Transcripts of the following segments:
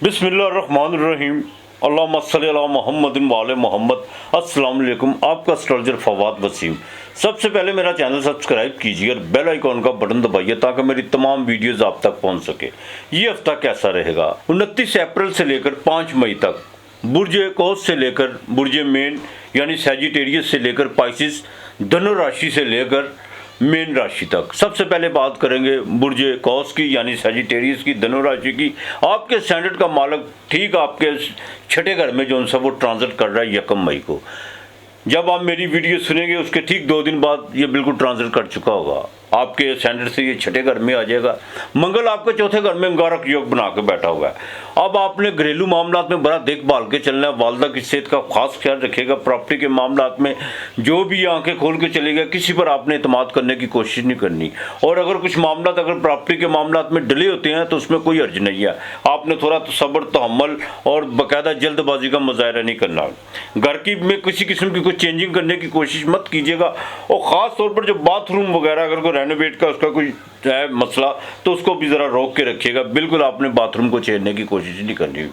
बिस्मिल्लाहिर्रहमानिर्रहीम। अल्लाहुम्मा सल्ली अला मुहम्मदिन व आले मोहम्मद। अस्सलाम वालेकुम। आपका एस्ट्रोलॉजर फवाद वसीम। सबसे पहले मेरा चैनल सब्सक्राइब कीजिए और बेल आइकॉन का बटन दबाइए ताकि मेरी तमाम वीडियोस आप तक पहुंच सके। ये हफ्ता कैसा रहेगा? 29 अप्रैल से लेकर 5 मई तक बुर्ज कौस से लेकर बुर्ज मेन यानी सैजिटेरियस से लेकर पाइसिस, धनु राशि से लेकर मेन राशि तक। सबसे पहले बात करेंगे बुर्ज कौस की यानी सैजिटेरियस की, धनु राशि की। आपके स्टैंडर्ड का मालक ठीक आपके छठे घर में जो सा वो ट्रांजिट कर रहा है 1 मई को। जब आप मेरी वीडियो सुनेंगे उसके ठीक 2 दिन बाद ये बिल्कुल ट्रांजिट कर चुका होगा। आपके स्टैंडर्ड से ये छठे घर में आ जाएगा। मंगल आपके चौथे घर में अंगारक योग बना के बैठा हुआ है। अब आपने घरेलू मामला में बड़ा देखभाल के चलना है। वालदा की सेहत का खास ख्याल रखिएगा। प्रॉपर्टी के मामला में जो भी आंखें खोल के चलेगा, किसी पर आपने इत्मीनान करने की कोशिश नहीं करनी। और अगर कुछ मामला अगर प्रॉपर्टी के मामला में डिले होते हैं तो उसमें कोई अर्ज नहीं है। आपने थोड़ा तो सब्र, तहम्मुल और बाकायदा जल्दबाजी का मुजाहरा नहीं करना। घर की में किसी किस्म की कोई चेंजिंग करने की कोशिश मत कीजिएगा। और ख़ास तौर पर जो बाथरूम वगैरह अगर कोई रेनोवेट का उसका कोई है मसला तो उसको भी ज़रा रोक के रखिएगा। बिल्कुल आपने बाथरूम को छेड़ने की कोशिश नहीं करनी।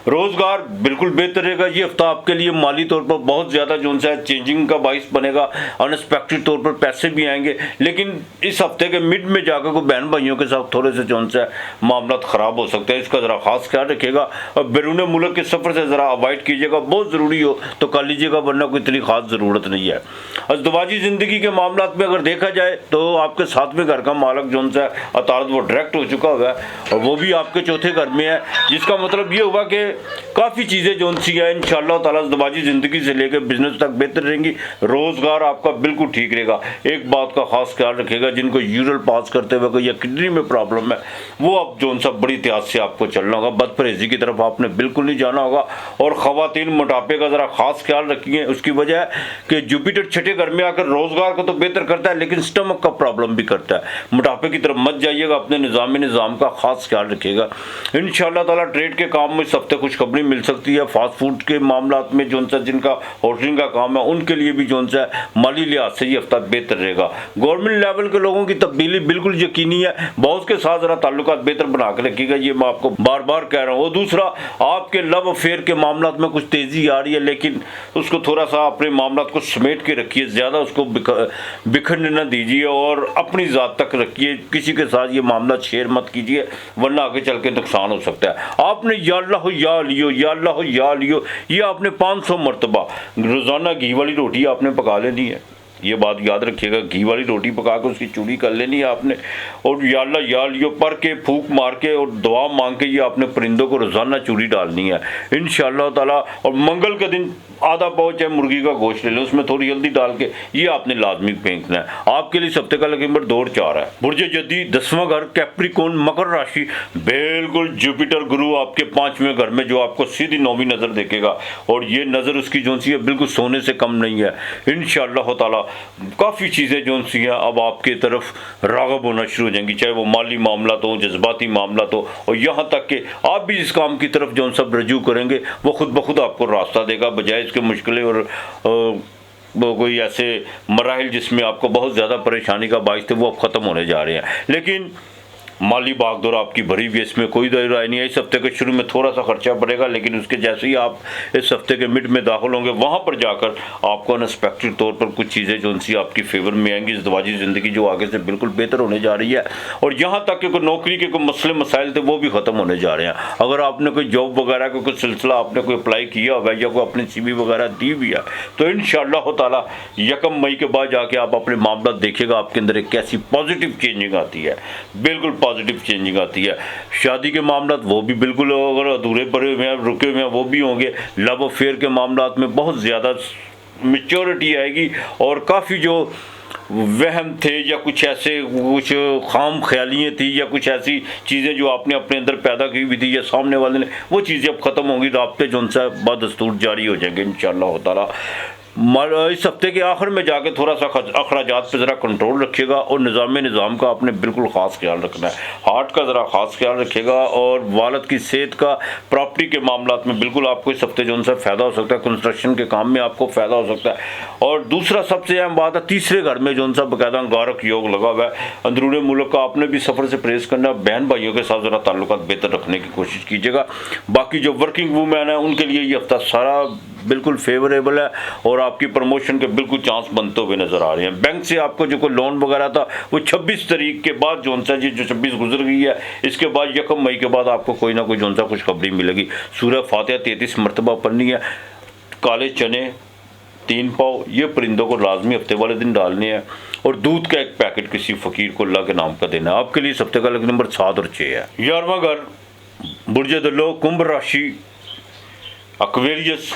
रोज़गार बिल्कुल बेहतर रहेगा। ये हफ्ता आपके लिए माली तौर पर बहुत ज़्यादा जो है चेंजिंग का बाइस बनेगा। अनएक्सपेक्टेड तौर पर पैसे भी आएंगे, लेकिन इस हफ्ते के मिड में जाकर को बहन भाइयों के साथ थोड़े से जो है मामला ख़राब हो सकते हैं। इसका ज़रा खास ख्याल रखिएगा। और बैरून मुल्क के सफ़र से ज़रा अवॉइड कीजिएगा। बहुत ज़रूरी हो तो कर लीजिएगा, वरना कोई इतनी खास ज़रूरत नहीं है। अज़दवाजी ज़िंदगी के मामला में अगर देखा जाए तो आपके 7वें घर का मालक जो है अतारत वो डायरेक्ट हो चुका हुआ है और वो भी आपके चौथे घर में है, जिसका मतलब ये हुआ कि काफ़ी चीज़ें जो सी हैं इंशाअल्लाह ताला अज़दवाजी ज़िंदगी से लेकर बिजनेस तक बेहतर रहेंगी। रोज़गार आपका बिल्कुल ठीक रहेगा। एक बात का खास ख्याल रखिएगा, जिनको यूरल पास करते हुए या किडनी में प्रॉब्लम है वो अब जो सा बड़ी एहतियात से आपको चलना होगा। बदपरहेज़ी की तरफ आपने बिल्कुल नहीं जाना होगा। और ख़वातीन मोटापे का ज़रा खास ख्याल रखिए। उसकी वजह है कि जुपिटर छठे घर में आकर रोज़गार को तो बेहतर करता है, लेकिन स्टमक का प्रॉब्लम भी करता है। मोटापे की तरफ मत जाइएगा। अपने निज़ाम का खास ख्याल रखिएगा। इंशाअल्लाह ताला ट्रेड के काम में इस हफ्ते खुशखबरी मिल सकती है। फास्ट फूड के मामला में जो सा जिनका होटलिंग का काम है उनके लिए भी जो सा माली लिहाज से ये हफ्ता बेहतर रहेगा। गवर्नमेंट लेवल के लोगों की तब्दीली बिल्कुल यकीनी है। बॉस के साथ जरा ताल्लुकात बेहतर बना के रखिएगा, ये मैं आपको बार बार कह रहा हूँ। और दूसरा, आपके लव अफेयर के मामला में कुछ तेजी आ रही है, लेकिन उसको थोड़ा सा अपने मामला को समेट के रखिए। ज़्यादा उसको बिखरने न दीजिए और अपनी ज़ात तक रखिए। किसी के साथ ये मामला शेयर मत कीजिए, वरना आगे चल के नुकसान हो सकता है। आपने या अल्लाह या लियो या अल्लाह या लियो ये आपने 500 मरतबा रोज़ाना घी वाली रोटी आपने पका लेनी है। ये बात याद रखिएगा। घी वाली रोटी पका के उसकी चूड़ी कर लेनी है आपने। और या अल्लाह या लियो पढ़ के फूंक मार के और दुआ मांग के ये आपने परिंदों को रोज़ाना चूड़ी डालनी है इंशाअल्लाह ताला। और मंगल के दिन आधा पाव चाहे मुर्गी का गोश्त ले लो, उसमें थोड़ी हल्दी डाल के ये आपने लाजमी फेंकना है। आपके लिए सप्ते का लकी नंबर 2 और 4 है। बुर्ज जदी 10वां घर कैप्रिकॉर्न मकर राशि, बिल्कुल जुपिटर गुरु आपके 5वें घर में जो आपको सीधी 9वीं नज़र देखेगा। और ये नज़र उसकी जो सी है बिल्कुल सोने से कम नहीं है। इंशाअल्लाह ताला काफ़ी चीज़ें जो सी हैं अब आपके तरफ राग़ब होना शुरू हो जाएंगी, चाहे वो माली मामला तो, जज्बाती मामला तो, और यहाँ तक कि आप भी इस काम की तरफ जो सब रजू करेंगे वो खुद ब खुद आपको रास्ता देगा, बजाय इसके मुश्किलें और वो कोई ऐसे मराहिल जिसमें आपको बहुत ज़्यादा परेशानी का बाइस थे वो अब ख़त्म होने जा रहे हैं। लेकिन माली भागदौड़ आपकी भरी हुई, इसमें कोई राय नहीं है। इस हफ्ते के शुरू में थोड़ा सा खर्चा पड़ेगा, लेकिन उसके जैसे ही आप इस हफ्ते के मिड में दाखिल होंगे वहाँ पर जाकर आपको अनएक्सपेक्टेड तौर पर कुछ चीज़ें जो उनसी आपकी फेवर में आएंगी। इज़दवाजी ज़िंदगी जो आगे से बिल्कुल बेहतर होने जा रही है। और यहाँ तक कि कोई नौकरी के कोई मसले मसाइल थे वो भी ख़त्म होने जा रहे हैं। अगर आपने कोई जॉब वगैरह का कोई सिलसिला आपने कोई अप्लाई किया होगा या कोई अपनी CV वगैरह दी भी है तो इंशाअल्लाह ताला 1 मई के बाद जाके आप अपने मामला देखिएगा, आपके अंदर एक कैसी पॉजिटिव चेंजिंग आती है, बिल्कुल पॉजिटिव चेंजिंग आती है। शादी के मामला वो भी बिल्कुल अगर अधूरे पड़े हुए हैं, रुके हुए हैं, वो भी होंगे। लव अफेयर के मामला में बहुत ज़्यादा मैच्योरिटी आएगी और काफ़ी जो वहम थे या कुछ ऐसे कुछ खाम ख्यालियाँ थी या कुछ ऐसी चीज़ें जो आपने अपने अंदर पैदा की हुई थी या सामने वाले ने, वो चीज़ें अब ख़त्म होंगी। राब्ते जो उनसे बदस्तूर जारी हो जाएंगे इंशाअल्लाह ताला। इस हफ्ते के आखिर में जाके थोड़ा सा अखराजात पे ज़रा कंट्रोल रखिएगा और निज़ाम का आपने बिल्कुल ख़ास ख्याल रखना है। हार्ट का ज़रा ख़ास ख्याल रखिएगा और वालद की सेहत का, प्रॉपर्टी के मामलात में बिल्कुल आपको इस हफ्ते जो उनसे फ़ायदा हो सकता है, कंस्ट्रक्शन के काम में आपको फ़ायदा हो सकता है। और दूसरा सबसे अहम बात है, तीसरे घर में जो उनसा बाकायदा अंगारक योग लगा हुआ है। अंदरूनी मुल्क का आपने भी सफ़र से परहेज़ करना, बहन भाइयों के साथ ज़रा ताल्लुकात बेहतर रखने की कोशिश कीजिएगा। बाकी जो वर्किंग वूमेन है उनके लिए ये हफ्ता सारा बिल्कुल फेवरेबल है और आपकी प्रमोशन के बिल्कुल चांस बनते हुए नजर आ रहे हैं। बैंक से आपको जो कोई लोन वगैरह था वो 26 तारीख के बाद जो 26 गुजर गई है, इसके बाद 1 मई के बाद आपको कोई ना कोई जो खुशखबरी मिलेगी। सूरह फातिहा 33 मरतबा पढ़नी है। काले चने 3 पाव ये परिंदों को लाजमी हफ्ते वाले दिन डालने हैं और दूध का 1 पैकेट किसी फ़कीर को अल्लाह के नाम का देना है। आपके लिए इस हफ्ते का लकी नंबर 7 और 6 है। 11वां घर बुर्ज दलो, कुंभ राशि, एक्वेरियस।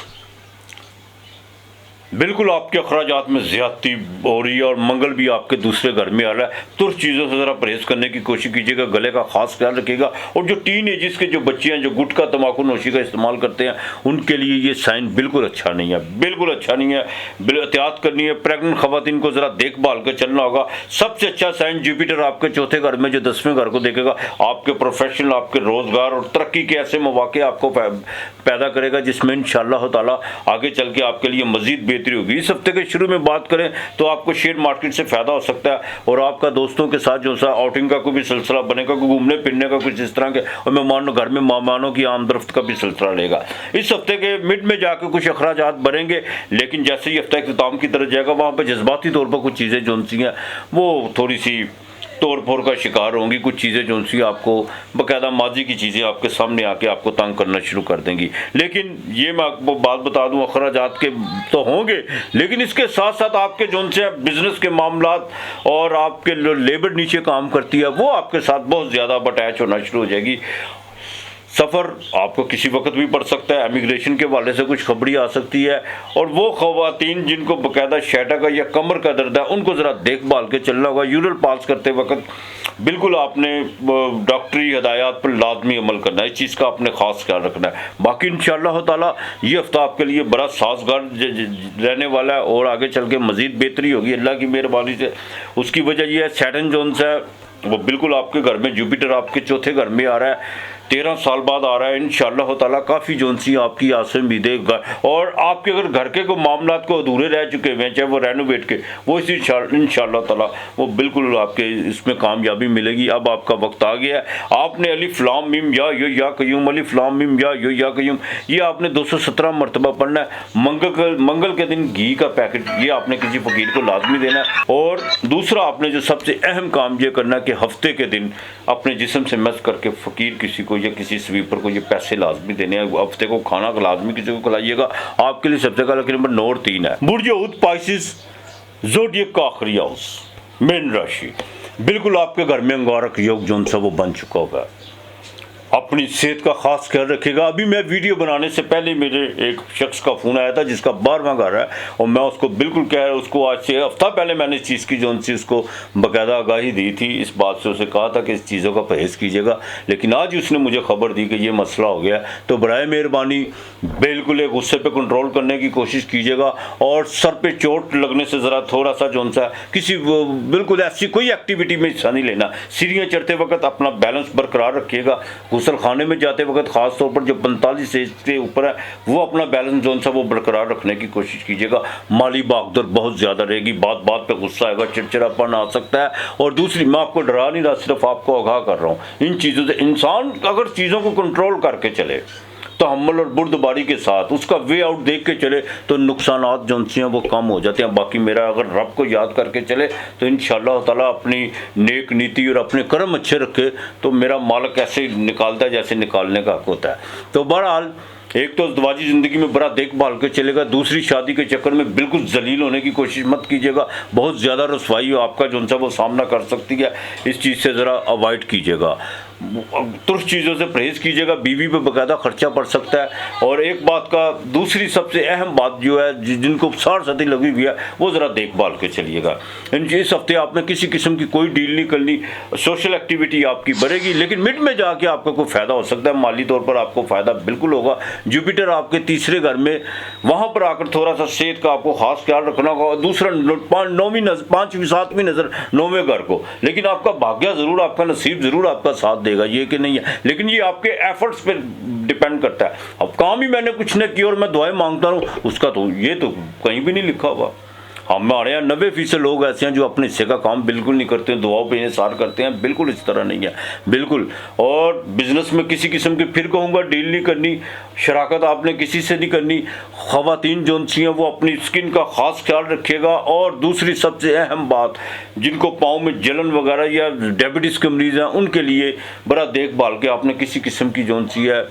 बिल्कुल आपके अखराजात में ज़्यादती हो रही है और मंगल भी आपके दूसरे घर में आ रहा है। तुर्क चीज़ों से ज़रा परहेज़ करने की कोशिश कीजिएगा, गले का ख़ास ख्याल रखिएगा। और जो टीन एजिस के जो बच्चे हैं जो गुटखा तंबाकू नोशी का इस्तेमाल करते हैं उनके लिए ये साइन बिल्कुल अच्छा नहीं है, बिल्कुल अच्छा नहीं है। एहतियात करनी है। प्रेगनेंट ख़वातीन को ज़रा देखभाल कर चलना होगा। सबसे अच्छा साइन जुपिटर आपके चौथे घर में जो 10वें घर को देखेगा, आपके प्रोफेशनल, आपके रोज़गार और तरक्की के ऐसे मौके आपको पैदा करेगा जिसमें इंशाअल्लाह ताला आगे चल के आपके लिए मज़ीद होगी। इस हफ्ते के शुरू में बात करें तो आपको शेयर मार्केट से फायदा हो सकता है और आपका दोस्तों के साथ जो सा आउटिंग का कोई भी सिलसिला बनेगा, कोई घूमने फिरने का कुछ इस तरह के, और मेहमानों घर में मेहमानों की आमदरफ्त का भी सिलसिला रहेगा। इस हफ्ते के मिड में जाकर कुछ अखराजात बढ़ेंगे, लेकिन जैसे ही हफ्ता इख्तिताम की तरफ जाएगा वहाँ पर जज्बाती तौर पर कुछ चीज़ें जो सी हैं वो थोड़ी सी तोड़ फोड़ का शिकार होंगी। कुछ चीज़ें जो सी आपको बाकायदा माजी की चीज़ें आपके सामने आके आपको तंग करना शुरू कर देंगी। लेकिन ये मैं आपको बात बता दूं, अखराजात के तो होंगे, लेकिन इसके साथ साथ आपके जो से बिजनेस के मामलात और आपके लेबर नीचे काम करती है वो आपके साथ बहुत ज़्यादा अटैच होना शुरू हो जाएगी। सफ़र आपको किसी वक्त भी पड़ सकता है। इमिग्रेशन के वाले से कुछ खबरी आ सकती है और वो ख़वातीन जिनको बाकायदा शैटा का या कमर का दर्द है उनको ज़रा देखभाल के चलना होगा। यूरल पास करते वक्त बिल्कुल आपने डॉक्टरी हदायत पर लाजमी अमल करना है। इस चीज़ का आपने ख़ास ख्याल रखना है। बाकी इंशाअल्लाह ताला ये हफ्ता आपके लिए बड़ा साजगार रहने वाला है और आगे चल के मज़ीद बेहतरी होगी अल्लाह की मेहरबानी से। उसकी वजह यह है सैटर्न जोन्स है वो बिल्कुल आपके घर में, जुपिटर आपके चौथे घर में आ रहा है, 13 साल बाद आ रहा है। इंशाअल्लाह ताला काफ़ी जो सी आपकी आसें भी देगा और आपके अगर घर के को मामलात को अधूरे रह चुके हुए हैं, चाहे वो रेनोवेट के, वो इसी इंशाअल्लाह ताला वो बिल्कुल आपके इसमें कामयाबी मिलेगी। अब आपका वक्त आ गया है। आपने अलिफ लाम मीम या कयूम, अलिफ लाम मीम या कयूम, ये आपने 217 मरतबा पढ़ना है। मंगल के दिन घी का पैकेट ये आपने किसी फ़कीर को लाजमी देना है। और दूसरा आपने जो सबसे अहम काम ये करना है कि हफ्ते के दिन अपने जिस्म से मस करके फ़कीर किसी को या किसी स्वीपर को ये पैसे लाजमी देने हैं। हफ्ते को खाना लाजमी किसी को खिलाइएगा। आपके लिए सबसे पहला नंबर 9 और 3 है। बुर्ज ऊद पाइसिस, ज़ोडिएक का आखिरी हाउस, मीन राशि। बिल्कुल आपके घर में अंगारक योग जो सा वो बन चुका होगा। अपनी सेहत का ख़ास ख्याल रखिएगा। अभी मैं वीडियो बनाने से पहले मेरे एक शख्स का फ़ोन आया था जिसका 12वां घर है और मैं उसको बिल्कुल कह रहा, उसको आज से हफ्ता पहले मैंने इस चीज़ की जो सी उसको बाकायदा आगाही दी थी। इस बात से उसे कहा था कि इस चीज़ों का परहेज़ कीजिएगा, लेकिन आज उसने मुझे खबर दी कि ये मसला हो गया। तो बराए मेहरबानी बिल्कुल एक गुस्से पर कंट्रोल करने की कोशिश कीजिएगा और सर पर चोट लगने से ज़रा थोड़ा सा जो सा किसी बिल्कुल ऐसी कोई एक्टिविटी में हिस्सा नहीं लेना। सीढ़ियाँ चढ़ते वक्त अपना बैलेंस बरकरार रखिएगा। गुसल खाने में जाते वक्त ख़ास तौर पर जो 45 एज के ऊपर है वो अपना बैलेंस जोन सा वो बरकरार रखने की कोशिश कीजिएगा। माली भागदौड़ बहुत ज़्यादा रहेगी, बात बात पे गुस्सा आएगा, चिड़चिड़ापन आ सकता है। और दूसरी, मैं आपको डरा नहीं रहा, सिर्फ आपको आगाह कर रहा हूँ। इन चीज़ों से इंसान अगर चीज़ों को कंट्रोल करके चले, तहम्मुल और बुर्दबारी के साथ उसका वे आउट देख के चले, तो नुकसानात जो हैं वो कम हो जाते हैं। बाकी मेरा अगर रब को याद करके चले तो इंशाअल्लाह ताला अपनी नेक नीति और अपने कर्म अच्छे रखे तो मेरा मालिक ऐसे निकालता है जैसे निकालने का हक होता है। तो बहरहाल एक तो दवाजी ज़िंदगी में बड़ा देखभाल के चलेगा। दूसरी, शादी के चक्कर में बिल्कुल जलील होने की कोशिश मत कीजिएगा। बहुत ज़्यादा रसवाई आपका जो सा वो सामना कर सकती है, इस चीज़ से ज़रा अवॉइड कीजिएगा। तुर्क चीज़ों से परहेज़ कीजिएगा, बीवी पे बाकायदा खर्चा पड़ सकता है। और एक बात का दूसरी सबसे अहम बात जो है, जिनको साढ़ सती लगी हुई है, वो ज़रा देखभाल के चलिएगा। इस हफ्ते आपने किसी किस्म की कोई डील नहीं करनी, सोशल एक्टिविटी आपकी बढ़ेगी, लेकिन मिड में जाके आपका कोई फ़ायदा हो सकता है, माली तौर पर आपको फ़ायदा बिल्कुल होगा। जुपिटर आपके तीसरे घर में, वहाँ पर आकर थोड़ा सा सेहत का आपको खास ख्याल रखना होगा। दूसरा पाँचवीं सातवीं नज़र नौवें घर को, लेकिन आपका भाग्य ज़रूर, आपका नसीब ज़रूर आपका साथ देगा, ये कि नहीं है, लेकिन ये आपके एफर्ट्स पर डिपेंड करता है। अब काम ही मैंने कुछ नहीं किया और मैं दुआएं मांगता हूँ, उसका तो ये तो कहीं भी नहीं लिखा हुआ। हमारे यहाँ 90% लोग ऐसे हैं जो अपने हिस्से का काम बिल्कुल नहीं करते हैं, दुआओं पे इंसार करते हैं, बिल्कुल इस तरह नहीं है, बिल्कुल। और बिजनेस में किसी किस्म की, फिर कहूँगा, डील नहीं करनी, शराकत आपने किसी से नहीं करनी। ख़वातीन जो सी हैं वो अपनी स्किन का ख़ास ख्याल रखिएगा। और दूसरी सबसे अहम बात, जिनको पाँव में जलन वगैरह या डायबिटीज़ के मरीज़ हैं, उनके लिए बड़ा देखभाल के आपने किसी किस्म की जो सी है,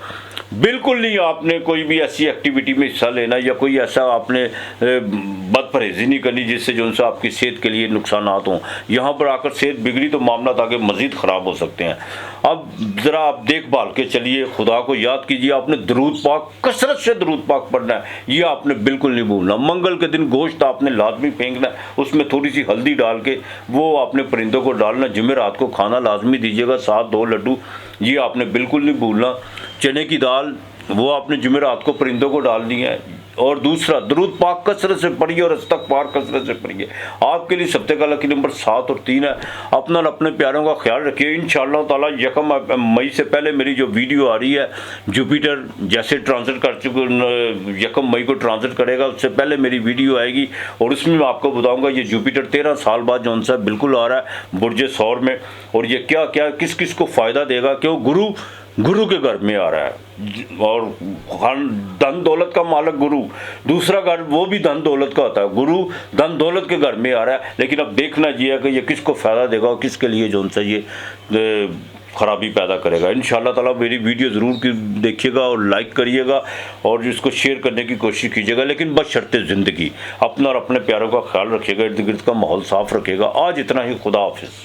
बिल्कुल नहीं आपने कोई भी ऐसी एक्टिविटी में हिस्सा लेना, या कोई ऐसा आपने बदपरहेज़ी नहीं करनी जिससे जो उनसे आपकी सेहत के लिए नुकसानात हों। यहाँ पर आकर सेहत बिगड़ी तो मामला आगे मज़ीद ख़राब हो सकते हैं। अब ज़रा आप देखभाल के चलिए, खुदा को याद कीजिए, आपने दरूद पाक, कसरत से दरूद पाक पढ़ना है, ये आपने बिल्कुल नहीं भूलना। मंगल के दिन गोश्त आपने लाजमी फेंकना है, उसमें थोड़ी सी हल्दी डाल के वो आपने परिंदों को डालना। जुमेरात को खाना लाजमी दीजिएगा, साथ 2 लड्डू, ये आपने बिल्कुल नहीं भूलना। चने की दाल वो आपने जुमेरात को परिंदों को डालनी है। और दूसरा, दरूद पाक कसरत से पढ़िए और इस्तग़फ़ार कसरत से पढ़िए। आपके लिए सप्ते का लकी नंबर 7 और 3 है। अपना और अपने प्यारों का ख्याल रखिए। इंशाअल्लाह ताला 1 मई से पहले मेरी जो वीडियो आ रही है, जुपिटर जैसे ट्रांजिट कर चुके, 1 मई को ट्रांजिट करेगा, उससे पहले मेरी वीडियो आएगी और उसमें मैं आपको बताऊँगा ये जुपिटर 13 साल बाद जो सा बिल्कुल आ रहा है बुर्ज सौर में, और ये क्या क्या किस किस को फ़ायदा देगा, क्यों गुरु के घर में आ रहा है। और धन दौलत का मालिक गुरु, दूसरा घर वो भी धन दौलत का होता है, गुरु धन दौलत के घर में आ रहा है। लेकिन अब देखना ये है कि ये किसको फ़ायदा देगा और किसके लिए जो सा ये ख़राबी पैदा करेगा। इंशाअल्लाह ताला मेरी वीडियो ज़रूर देखिएगा और लाइक करिएगा और इसको शेयर करने की कोशिश कीजिएगा, लेकिन बशर्ते ज़िंदगी। अपना और अपने प्यारों का ख्याल रखिएगा, इर्द गिर्द का माहौल साफ़ रखिएगा। आज इतना ही, खुदा हाफिज़।